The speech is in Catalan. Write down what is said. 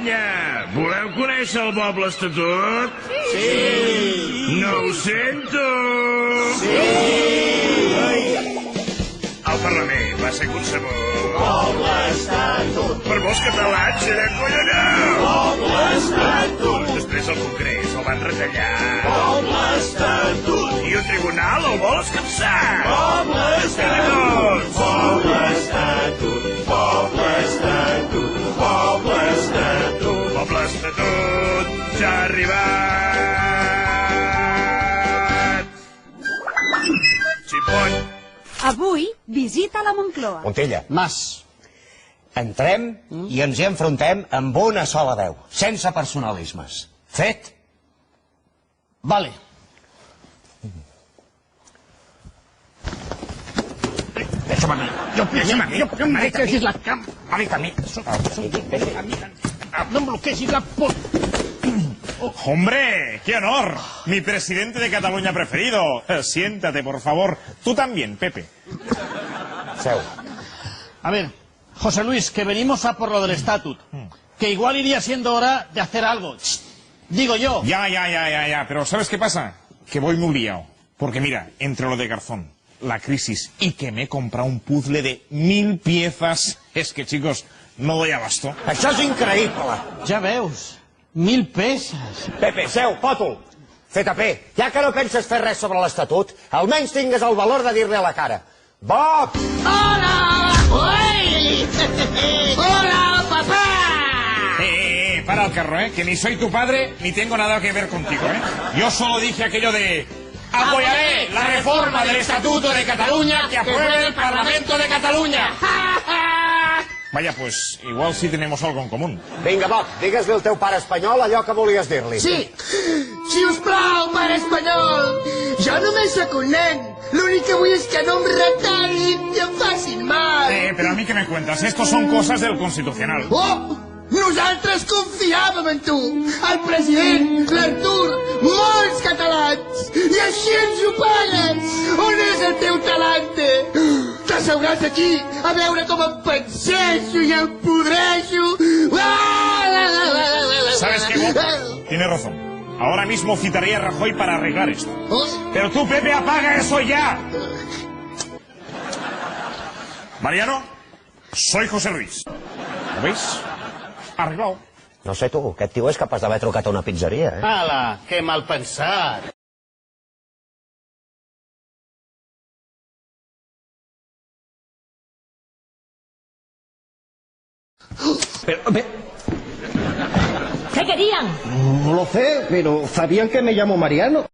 d'Espanya. Voleu conèixer el Poble Estatut? Sí! No ho sento! Sí! El Parlament va ser concebut... Poble Estatut! Per molts catalans era colloneu! Poble Estatut! Després el Congrés el van retallar. Poble Estatut! I un tribunal el vol escapçar. Poble Estatut! Poble Estatut! Poble Estatut! Poble Estatut! Poble Estatut ja ha arribat. Xipot. Avui visita la Moncloa. Montilla. Mas. Entrem i ens hi enfrontem amb una sola veu, sense personalismes. Fet? Vale. Deixa'm a mi. Deixa'm a mi. No em bloquegis la cam... A mi. No em bloquegis la por... ¡Hombre! ¡Qué honor! Mi presidente de Cataluña preferido. Siéntate, por favor. Tú también, Pepe. Seu. A ver, José Luis, que venimos a por lo del estatut. Que igual iría siendo hora de hacer algo. Digo yo. Ya. Pero ¿sabes qué pasa? Que voy muy liado. Porque mira, entre lo de Garzón, la crisis y que me he comprado un puzzle de 1000 piezas... Es que, chicos, no doy abasto. Això és increïble. Ja veus, 1000 peces. Pepe, seu, pòtol. Feta-pe, ja que no penses fer res sobre l'Estatut, almenys tingues el valor de dir-li a la cara. Bob! Hola! ¡Uy! ¡Hola, papá! Para el carro, que ni soy tu padre ni tengo nada que ver contigo, Yo solo dije aquello de... Apoyaré la reforma del Estatuto de Cataluña que apruebe el Parlamento de Cataluña. Vaya, pues igual sí tenemos algo en común. Vinga, Bob, digues-li al teu pare espanyol allò que volies dir-li. Sí! Si us plau, pare espanyol! Jo només sóc un nen. L'únic que vull és que no em retallin i em facin mal. Pero a mí ¿qué me cuentas? Estos son cosas del Constitucional. Oh! Nosaltres confiàvem en tu, el president, l'Artur, molts catalans, i així ens ho pagues! On és el teu talante? T'asseuràs aquí a veure com em penseixo i em podreixo! ¿Sabes qué, Bob? Tienes razón. Ahora mismo citaría a Rajoy para arreglar esto. Pero tú, Pepe, apaga eso ya. Mariano, soy José Luis. ¿Lo veis? Arreglado. No sé tu, aquest tio és capaç d'haver trucat a una pizzeria, Ala, que mal pensat. ¿Qué querían? No lo sé, pero sabían que me llamo Mariano.